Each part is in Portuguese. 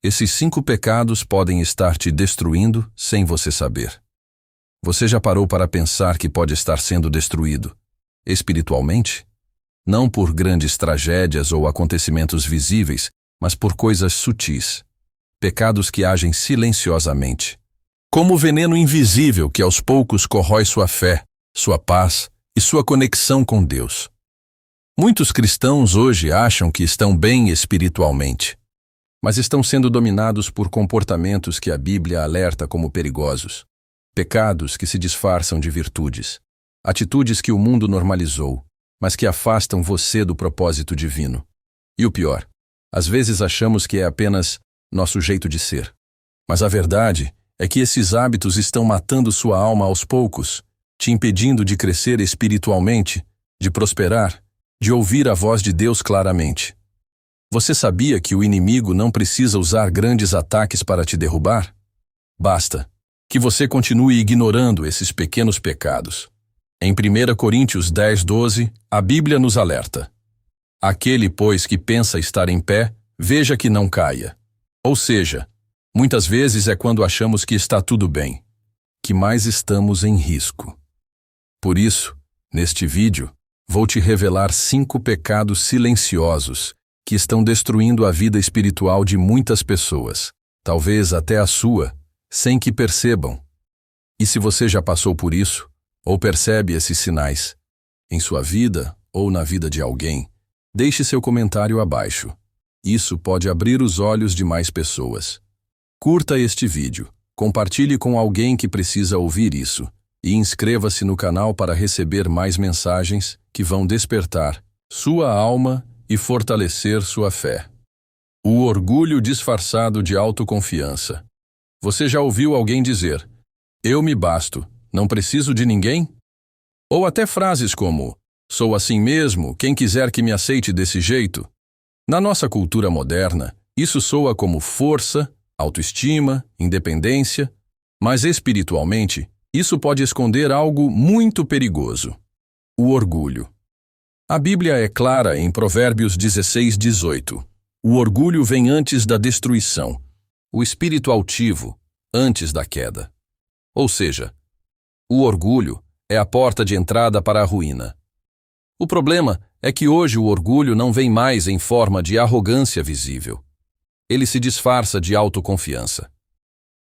Esses 5 pecados podem estar te destruindo sem você saber. Você já parou para pensar que pode estar sendo destruído espiritualmente? Não por grandes tragédias ou acontecimentos visíveis, mas por coisas sutis. Pecados que agem silenciosamente. Como o veneno invisível que aos poucos corrói sua fé, sua paz e sua conexão com Deus. Muitos cristãos hoje acham que estão bem espiritualmente, mas estão sendo dominados por comportamentos que a Bíblia alerta como perigosos. Pecados que se disfarçam de virtudes. Atitudes que o mundo normalizou, mas que afastam você do propósito divino. E o pior, às vezes achamos que é apenas nosso jeito de ser. Mas a verdade é que esses hábitos estão matando sua alma aos poucos, te impedindo de crescer espiritualmente, de prosperar, de ouvir a voz de Deus claramente. Você sabia que o inimigo não precisa usar grandes ataques para te derrubar? Basta que você continue ignorando esses pequenos pecados. Em 1 Coríntios 10:12, a Bíblia nos alerta: aquele, pois, que pensa estar em pé, veja que não caia. Ou seja, muitas vezes é quando achamos que está tudo bem, que mais estamos em risco. Por isso, neste vídeo, vou te revelar 5 pecados silenciosos que estão destruindo a vida espiritual de muitas pessoas, talvez até a sua, sem que percebam. E se você já passou por isso, ou percebe esses sinais, em sua vida ou na vida de alguém, deixe seu comentário abaixo. Isso pode abrir os olhos de mais pessoas. Curta este vídeo, compartilhe com alguém que precisa ouvir isso e inscreva-se no canal para receber mais mensagens que vão despertar sua alma e fortalecer sua fé. O orgulho disfarçado de autoconfiança. Você já ouviu alguém dizer: eu me basto, não preciso de ninguém? Ou até frases como: sou assim mesmo, quem quiser que me aceite desse jeito? Na nossa cultura moderna, isso soa como força, autoestima, independência, mas espiritualmente, isso pode esconder algo muito perigoso: o orgulho. A Bíblia é clara em Provérbios 16:18. O orgulho vem antes da destruição, o espírito altivo antes da queda. Ou seja, o orgulho é a porta de entrada para a ruína. O problema é que hoje o orgulho não vem mais em forma de arrogância visível. Ele se disfarça de autoconfiança.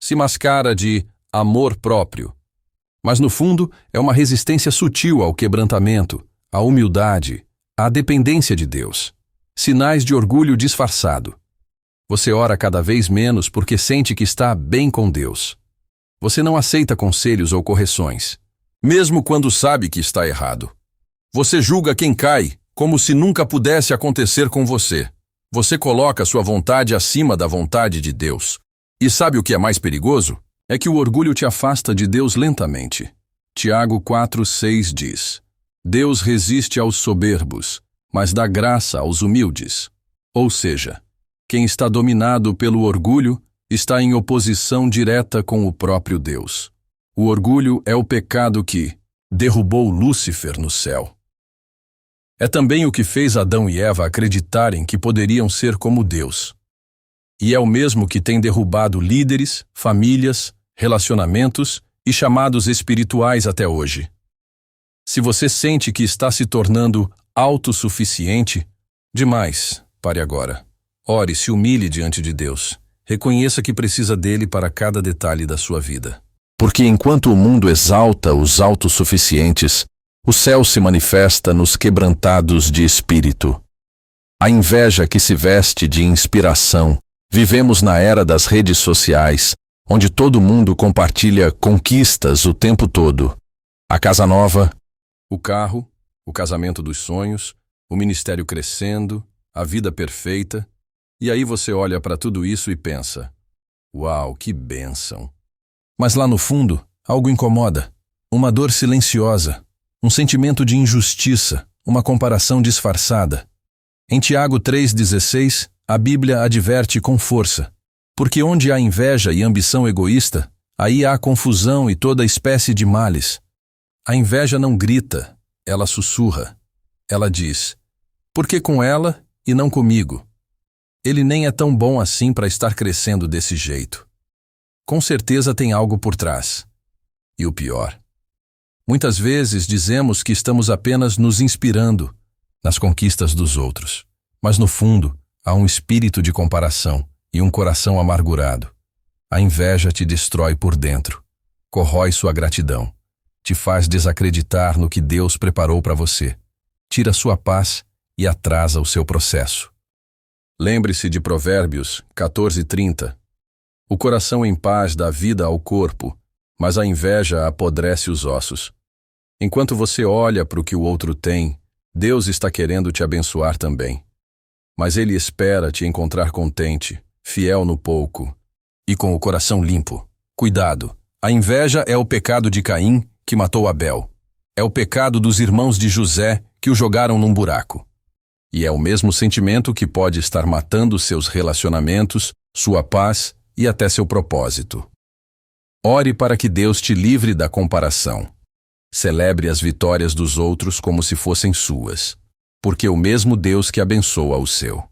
Se mascara de amor próprio. Mas no fundo é uma resistência sutil ao quebrantamento, à humildade, à dependência de Deus. Sinais de orgulho disfarçado. Você ora cada vez menos porque sente que está bem com Deus. Você não aceita conselhos ou correções, mesmo quando sabe que está errado. Você julga quem cai, como se nunca pudesse acontecer com você. Você coloca sua vontade acima da vontade de Deus. E sabe o que é mais perigoso? É que o orgulho te afasta de Deus lentamente. Tiago 4:6 diz: Deus resiste aos soberbos, mas dá graça aos humildes. Ou seja, quem está dominado pelo orgulho está em oposição direta com o próprio Deus. O orgulho é o pecado que derrubou Lúcifer no céu. É também o que fez Adão e Eva acreditarem que poderiam ser como Deus. E é o mesmo que tem derrubado líderes, famílias, relacionamentos e chamados espirituais até hoje. Se você sente que está se tornando autossuficiente, demais, pare agora. Ore, se humilhe diante de Deus. Reconheça que precisa dele para cada detalhe da sua vida. Porque enquanto o mundo exalta os autossuficientes, o céu se manifesta nos quebrantados de espírito. A inveja que se veste de inspiração. Vivemos na era das redes sociais, onde todo mundo compartilha conquistas o tempo todo. A casa nova, o carro, o casamento dos sonhos, o ministério crescendo, a vida perfeita. E aí você olha para tudo isso e pensa: uau, que bênção! Mas lá no fundo, algo incomoda. Uma dor silenciosa, um sentimento de injustiça, uma comparação disfarçada. Em Tiago 3,16, a Bíblia adverte com força: porque onde há inveja e ambição egoísta, aí há confusão e toda espécie de males. A inveja não grita, ela sussurra. Ela diz: por que com ela e não comigo? Ele nem é tão bom assim para estar crescendo desse jeito. Com certeza tem algo por trás. E o pior, muitas vezes dizemos que estamos apenas nos inspirando nas conquistas dos outros, mas no fundo há um espírito de comparação e um coração amargurado. A inveja te destrói por dentro, corrói sua gratidão, te faz desacreditar no que Deus preparou para você, tira sua paz e atrasa o seu processo. Lembre-se de Provérbios 14:30. O coração em paz dá vida ao corpo, mas a inveja apodrece os ossos. Enquanto você olha para o que o outro tem, Deus está querendo te abençoar também. Mas Ele espera te encontrar contente, fiel no pouco e com o coração limpo. Cuidado, a inveja é o pecado de Caim que matou Abel. É o pecado dos irmãos de José que o jogaram num buraco. E é o mesmo sentimento que pode estar matando seus relacionamentos, sua paz e até seu propósito. Ore para que Deus te livre da comparação. Celebre as vitórias dos outros como se fossem suas, porque o mesmo Deus que abençoa o seu.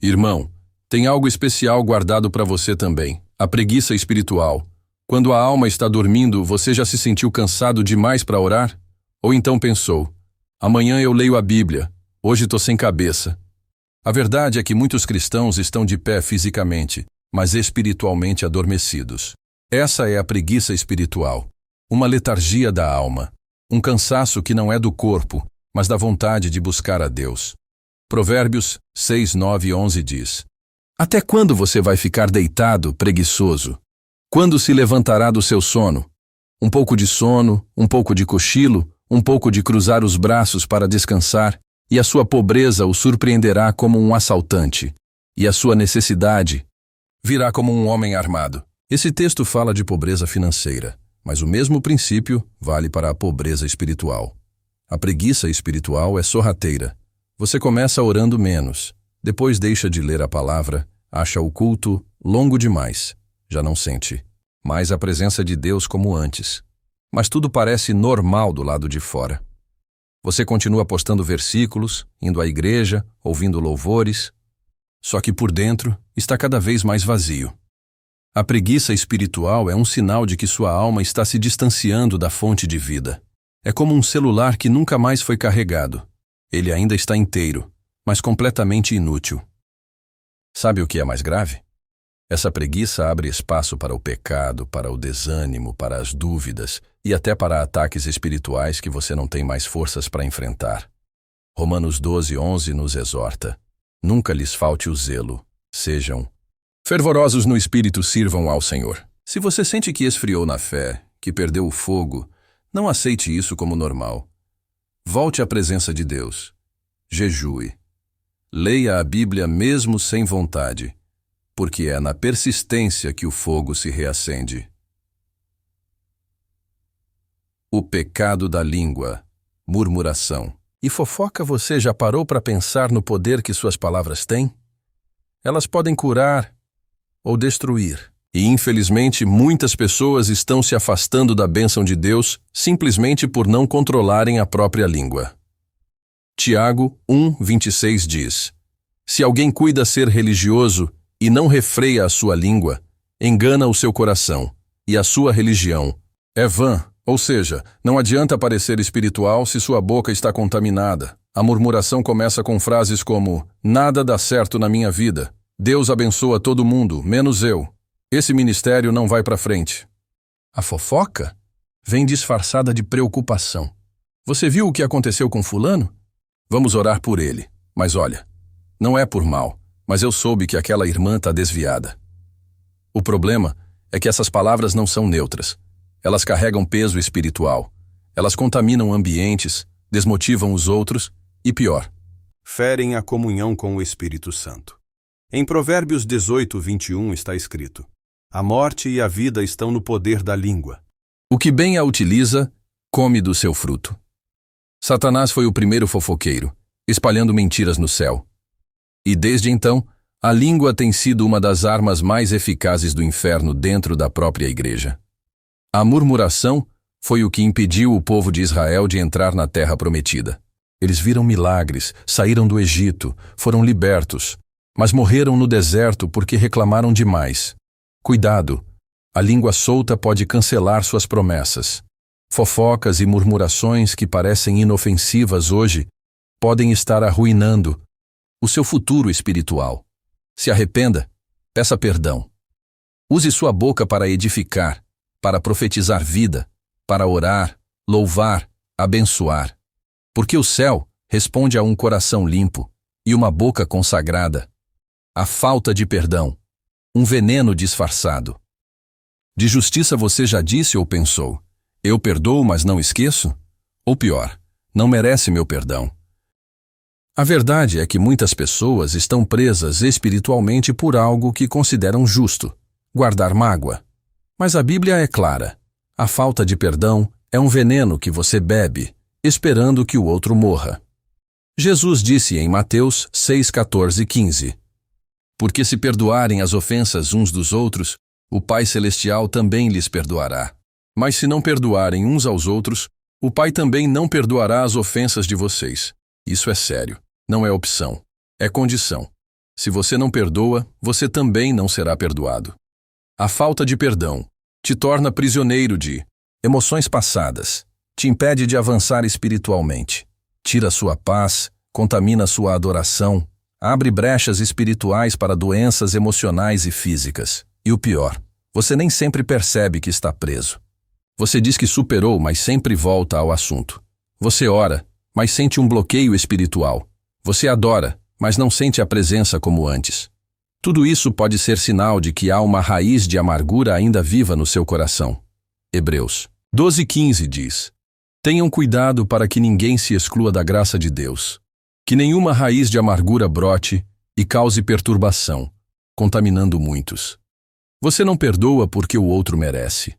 Irmão, tem algo especial guardado para você também, a preguiça espiritual. Quando a alma está dormindo, você já se sentiu cansado demais para orar? Ou então pensou, amanhã eu leio a Bíblia, hoje estou sem cabeça. A verdade é que muitos cristãos estão de pé fisicamente, mas espiritualmente adormecidos. Essa é a preguiça espiritual, uma letargia da alma, um cansaço que não é do corpo, mas da vontade de buscar a Deus. Provérbios 6, 9 e 11 diz: Até quando você vai ficar deitado, preguiçoso? Quando se levantará do seu sono? Um pouco de sono, um pouco de cochilo, um pouco de cruzar os braços para descansar, e a sua pobreza o surpreenderá como um assaltante, e a sua necessidade virá como um homem armado. Esse texto fala de pobreza financeira, mas o mesmo princípio vale para a pobreza espiritual. A preguiça espiritual é sorrateira. Você começa orando menos, depois deixa de ler a palavra, acha o culto longo demais, já não sente mais a presença de Deus como antes. Mas tudo parece normal do lado de fora. Você continua postando versículos, indo à igreja, ouvindo louvores, só que por dentro está cada vez mais vazio. A preguiça espiritual é um sinal de que sua alma está se distanciando da fonte de vida. É como um celular que nunca mais foi carregado. Ele ainda está inteiro, mas completamente inútil. Sabe o que é mais grave? Essa preguiça abre espaço para o pecado, para o desânimo, para as dúvidas e até para ataques espirituais que você não tem mais forças para enfrentar. Romanos 12, 11 nos exorta: Nunca lhes falte o zelo, sejam fervorosos no espírito, sirvam ao Senhor. Se você sente que esfriou na fé, que perdeu o fogo, não aceite isso como normal. Volte à presença de Deus. Jejue. Leia a Bíblia mesmo sem vontade, porque é na persistência que o fogo se reacende. O pecado da língua, murmuração. E fofoca, você já parou para pensar no poder que suas palavras têm? Elas podem curar ou destruir. E infelizmente muitas pessoas estão se afastando da bênção de Deus simplesmente por não controlarem a própria língua. Tiago 1:26 diz: Se alguém cuida ser religioso e não refreia a sua língua, engana o seu coração, e a sua religião é vã. Ou seja, não adianta parecer espiritual se sua boca está contaminada. A murmuração começa com frases como: nada dá certo na minha vida. Deus abençoa todo mundo, menos eu. Esse ministério não vai para frente. A fofoca vem disfarçada de preocupação. Você viu o que aconteceu com fulano? Vamos orar por ele. Mas olha, não é por mal, mas eu soube que aquela irmã está desviada. O problema é que essas palavras não são neutras. Elas carregam peso espiritual. Elas contaminam ambientes, desmotivam os outros e, pior, ferem a comunhão com o Espírito Santo. Em Provérbios 18:21 está escrito: A morte e a vida estão no poder da língua. O que bem a utiliza, come do seu fruto. Satanás foi o primeiro fofoqueiro, espalhando mentiras no céu. E desde então, a língua tem sido uma das armas mais eficazes do inferno dentro da própria igreja. A murmuração foi o que impediu o povo de Israel de entrar na terra prometida. Eles viram milagres, saíram do Egito, foram libertos, mas morreram no deserto porque reclamaram demais. Cuidado, a língua solta pode cancelar suas promessas. Fofocas e murmurações que parecem inofensivas hoje podem estar arruinando o seu futuro espiritual. Se arrependa, peça perdão. Use sua boca para edificar, para profetizar vida, para orar, louvar, abençoar. Porque o céu responde a um coração limpo e uma boca consagrada. A falta de perdão, um veneno disfarçado. De justiça você já disse ou pensou: eu perdoo, mas não esqueço? Ou pior, não merece meu perdão. A verdade é que muitas pessoas estão presas espiritualmente por algo que consideram justo, guardar mágoa. Mas a Bíblia é clara: a falta de perdão é um veneno que você bebe, esperando que o outro morra. Jesus disse em Mateus 6, 14 e 15: porque se perdoarem as ofensas uns dos outros, o Pai Celestial também lhes perdoará. Mas se não perdoarem uns aos outros, o Pai também não perdoará as ofensas de vocês. Isso é sério, não é opção, é condição. Se você não perdoa, você também não será perdoado. A falta de perdão te torna prisioneiro de emoções passadas, te impede de avançar espiritualmente, tira sua paz, contamina sua adoração, abre brechas espirituais para doenças emocionais e físicas. E o pior, você nem sempre percebe que está preso. Você diz que superou, mas sempre volta ao assunto. Você ora, mas sente um bloqueio espiritual. Você adora, mas não sente a presença como antes. Tudo isso pode ser sinal de que há uma raiz de amargura ainda viva no seu coração. Hebreus 12:15 diz: tenham cuidado para que ninguém se exclua da graça de Deus, que nenhuma raiz de amargura brote e cause perturbação, contaminando muitos. Você não perdoa porque o outro merece.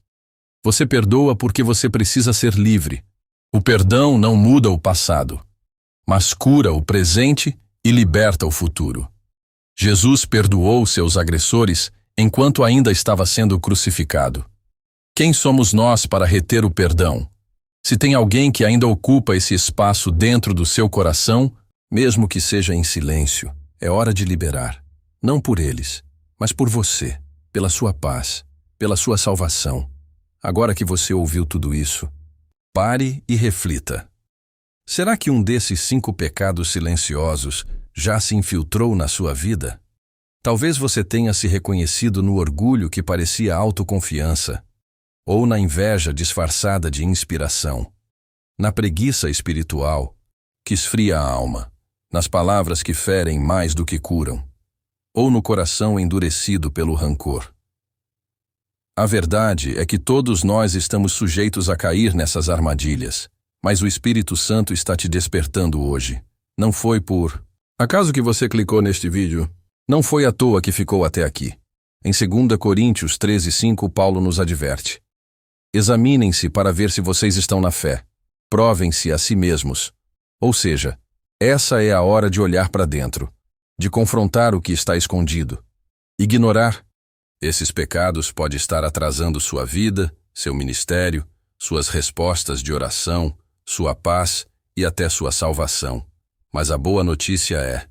Você perdoa porque você precisa ser livre. O perdão não muda o passado, mas cura o presente e liberta o futuro. Jesus perdoou seus agressores enquanto ainda estava sendo crucificado. Quem somos nós para reter o perdão? Se tem alguém que ainda ocupa esse espaço dentro do seu coração, mesmo que seja em silêncio, é hora de liberar. Não por eles, mas por você, pela sua paz, pela sua salvação. Agora que você ouviu tudo isso, pare e reflita. Será que um desses 5 pecados silenciosos já se infiltrou na sua vida? Talvez você tenha se reconhecido no orgulho que parecia autoconfiança, ou na inveja disfarçada de inspiração, na preguiça espiritual que esfria a alma, nas palavras que ferem mais do que curam, ou no coração endurecido pelo rancor. A verdade é que todos nós estamos sujeitos a cair nessas armadilhas, mas o Espírito Santo está te despertando hoje. Não foi por acaso que você clicou neste vídeo. Não foi à toa que ficou até aqui. Em 2 Coríntios 13:5, Paulo nos adverte: examinem-se para ver se vocês estão na fé. Provem-se a si mesmos. Ou seja, essa é a hora de olhar para dentro, de confrontar o que está escondido. Ignorar esses pecados pode estar atrasando sua vida, seu ministério, suas respostas de oração, sua paz e até sua salvação. Mas a boa notícia é: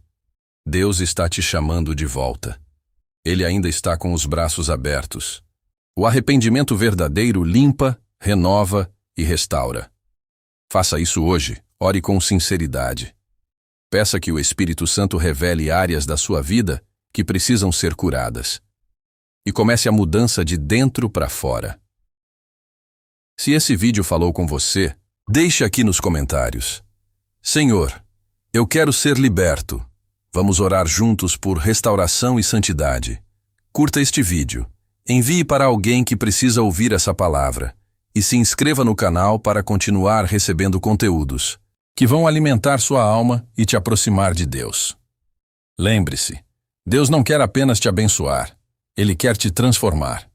Deus está te chamando de volta. Ele ainda está com os braços abertos. O arrependimento verdadeiro limpa, renova e restaura. Faça isso hoje, ore com sinceridade. Peça que o Espírito Santo revele áreas da sua vida que precisam ser curadas. E comece a mudança de dentro para fora. Se esse vídeo falou com você, deixe aqui nos comentários: Senhor, eu quero ser liberto. Vamos orar juntos por restauração e santidade. Curta este vídeo, envie para alguém que precisa ouvir essa palavra e se inscreva no canal para continuar recebendo conteúdos que vão alimentar sua alma e te aproximar de Deus. Lembre-se, Deus não quer apenas te abençoar, Ele quer te transformar.